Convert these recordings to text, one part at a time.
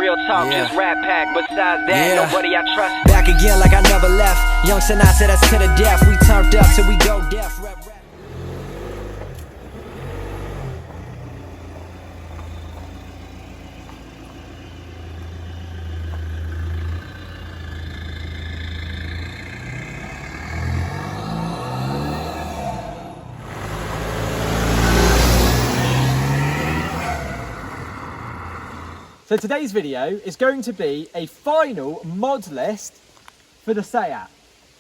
real talk, just rap pack. Besides that, nobody I trust. Back again like I never left. Young Sinatra, that's to the death. We turned up till we go deaf. Rap, rap. So today's video is going to be a final mod list for the Seat.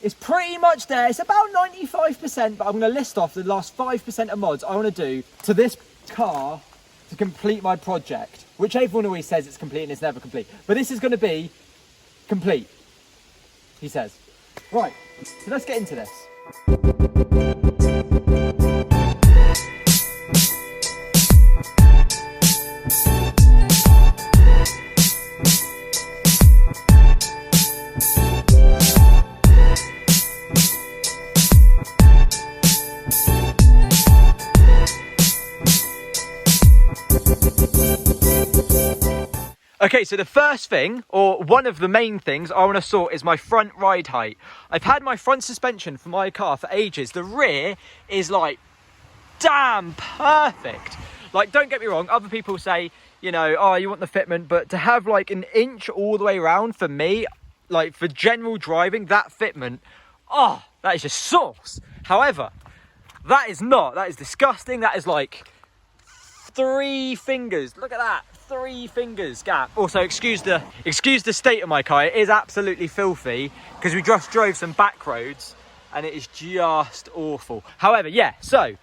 It's pretty much there, it's about 95%, but I'm going to list off the last 5% of mods I want to do to this car to complete my project, which everyone always says it's complete and it's never complete. But this is going to be complete, he says. Right, so let's get into this. Okay, so the first thing, or one of the main things I want to sort is my front ride height. I've had my front suspension for my car for ages. The rear is like, damn perfect. Like, don't get me wrong, other people say, you know, oh, you want the fitment, but to have like an inch all the way around for me, like for general driving, that fitment, oh, that is just sauce. However, that is disgusting. That is like 3 fingers, look at that. 3 fingers gap. Also, excuse the state of my car. It is absolutely filthy because we just drove some back roads and it is just awful. However, yeah, so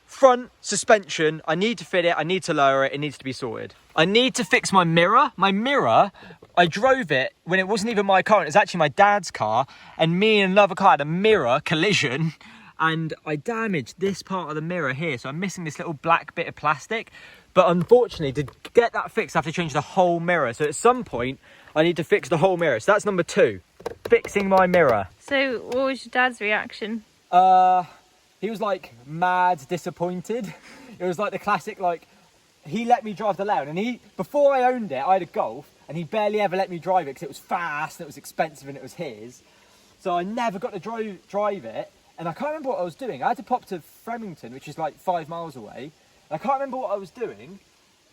front suspension, I need to fit it, I need to lower it, it needs to be sorted. I need to fix my mirror. My mirror, I drove it when it wasn't even my car, it was actually my dad's car, and me and another car had a mirror collision and I damaged this part of the mirror here, so I'm missing this little black bit of plastic. But unfortunately, to get that fixed, I have to change the whole mirror. So at some point, I need to fix the whole mirror. So that's number 2, fixing my mirror. So what was your dad's reaction? He was like mad disappointed. It was like the classic, like, he let me drive the Leon. And before I owned it, I had a Golf, and he barely ever let me drive it because it was fast, and it was expensive, and it was his. So I never got to drive it. And I can't remember what I was doing. I had to pop to Fremington, which is like 5 miles away. I can't remember what I was doing,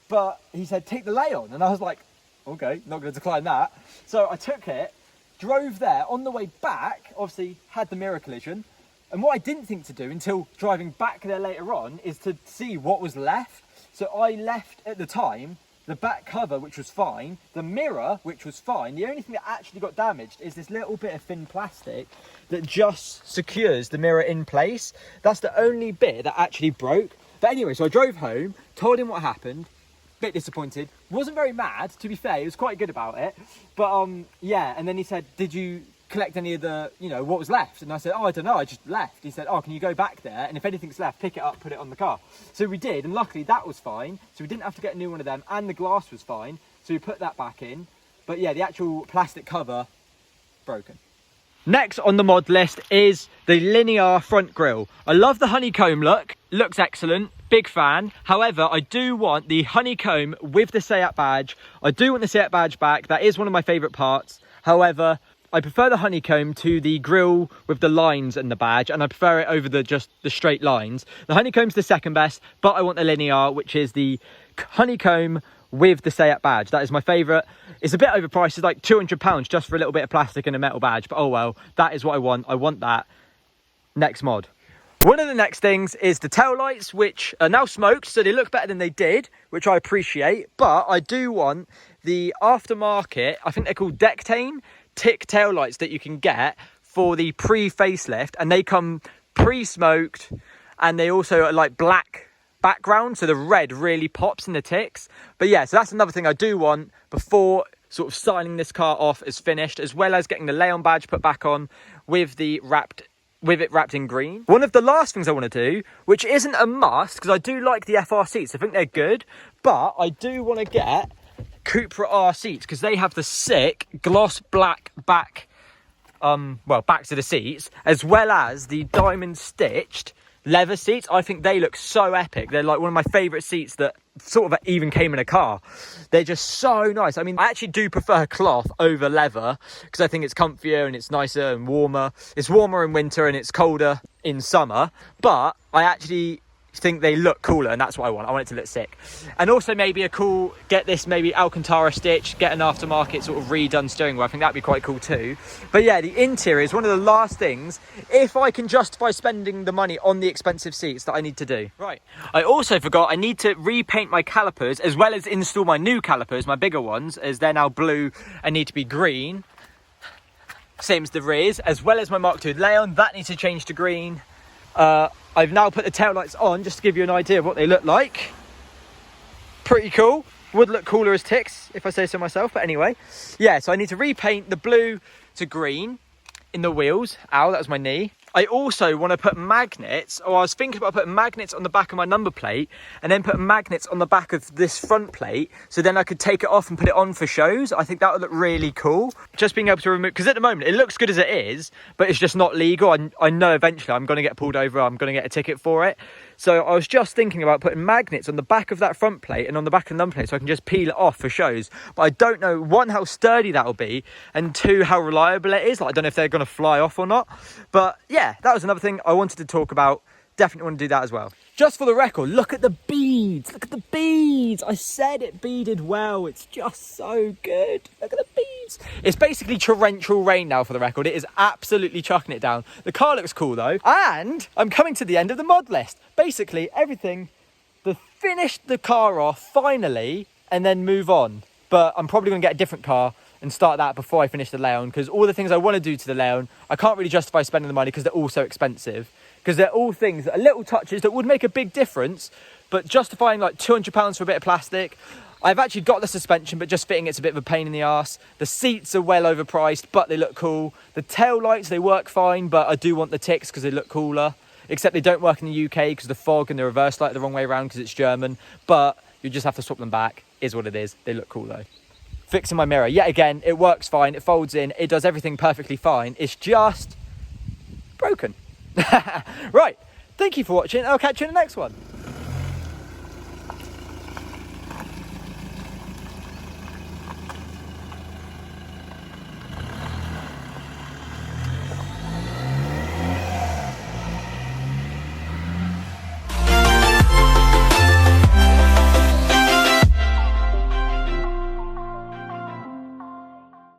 but he said, take the Leon. And I was like, okay, not going to decline that. So I took it, drove there. On the way back, obviously had the mirror collision. And what I didn't think to do until driving back there later on is to see what was left. So I left at the time the back cover, which was fine, the mirror, which was fine. The only thing that actually got damaged is this little bit of thin plastic that just secures the mirror in place. That's the only bit that actually broke. But anyway, so I drove home, told him what happened, bit disappointed, wasn't very mad, to be fair, he was quite good about it. But yeah, and then he said, did you collect any of the, you know, what was left? And I said, oh, I don't know, I just left. He said, oh, can you go back there? And if anything's left, pick it up, put it on the car. So we did, and luckily that was fine. So we didn't have to get a new one of them, and the glass was fine. So we put that back in. But yeah, the actual plastic cover, broken. Next on the mod list is the linear front grille. I love the honeycomb look, looks excellent, big fan. However, I do want the honeycomb with the Seat badge. I do want the Seat badge back, that is one of my favourite parts. However, I prefer the honeycomb to the grille with the lines and the badge, and I prefer it over just the straight lines. The honeycomb's the second best, but I want the linear, which is the honeycomb with the Seat badge. That is my favourite. It's a bit overpriced, it's like £200 just for a little bit of plastic and a metal badge, but oh well, that is what I want. I want that. Next mod. One of the next things is the tail lights, which are now smoked, so they look better than they did, which I appreciate, but I do want the aftermarket, I think they're called Dectane, tick tail lights that you can get for the pre-facelift, and they come pre-smoked, and they also are like black background, so the red really pops in the ticks. But yeah, so that's another thing I do want before sort of signing this car off is finished, as well as getting the Leon badge put back on with it wrapped in green. One of the last things I want to do, which isn't a must, because I do like the FR seats, I think they're good, but I do want to get Cupra R seats, because they have the sick gloss black back, backs of the seats, as well as the diamond stitched leather seats. I think they look so epic. They're like one of my favourite seats that sort of even came in a car. They're just so nice. I mean, I actually do prefer cloth over leather because I think it's comfier and it's nicer and warmer. It's warmer in winter and it's colder in summer, but I actually think they look cooler, and that's what I want. I want it to look sick. And also maybe a cool, get this maybe Alcantara stitch, get an aftermarket sort of redone steering wheel. I think that'd be quite cool too. But yeah, the interior is one of the last things, if I can justify spending the money on the expensive seats, that I need to do. Right, I also forgot I need to repaint my calipers as well as install my new calipers, my bigger ones, as they're now blue and need to be green. Same as the rears, as well as my Mark II Leon, that needs to change to green. I've now put the taillights on just to give you an idea of what they look like. Pretty cool. Would look cooler as ticks, if I say so myself. But anyway, yeah, so I need to repaint the blue to green in the wheels. Ow, that was my knee. I also want to put magnets, or I was thinking about putting magnets on the back of my number plate and then putting magnets on the back of this front plate, so then I could take it off and put it on for shows. I think that would look really cool. Just being able to remove, because at the moment it looks good as it is, but it's just not legal. I know eventually I'm going to get pulled over, I'm going to get a ticket for it. So I was just thinking about putting magnets on the back of that front plate and on the back of the number plate so I can just peel it off for shows. But I don't know, one, how sturdy that'll be, and two, how reliable it is. Like, I don't know if they're going to fly off or not. But yeah, that was another thing I wanted to talk about. Definitely want to do that as well. Just for the record, look at the beads. Look at the beads. I said it beaded well. It's just so good. Look at the beads. It's basically torrential rain now, for the record. It is absolutely chucking it down. The car looks cool though. And I'm coming to the end of the mod list. Basically everything to finish the car off finally and then move on. But I'm probably going to get a different car and start that before I finish the Leon, because all the things I want to do to the Leon, I can't really justify spending the money because they're all so expensive. Because they're all things that are little touches that would make a big difference, but justifying like £200 for a bit of plastic. I've actually got the suspension, but just fitting it's a bit of a pain in the arse. The seats are well overpriced, but they look cool. The tail lights, they work fine, but I do want the ticks because they look cooler. Except they don't work in the UK because the fog and the reverse light are the wrong way around because it's German. But you just have to swap them back. Is what it is. They look cool though. Fixing my mirror. Yet again, it works fine. It folds in. It does everything perfectly fine. It's just broken. Right, thank you for watching. I'll catch you in the next one.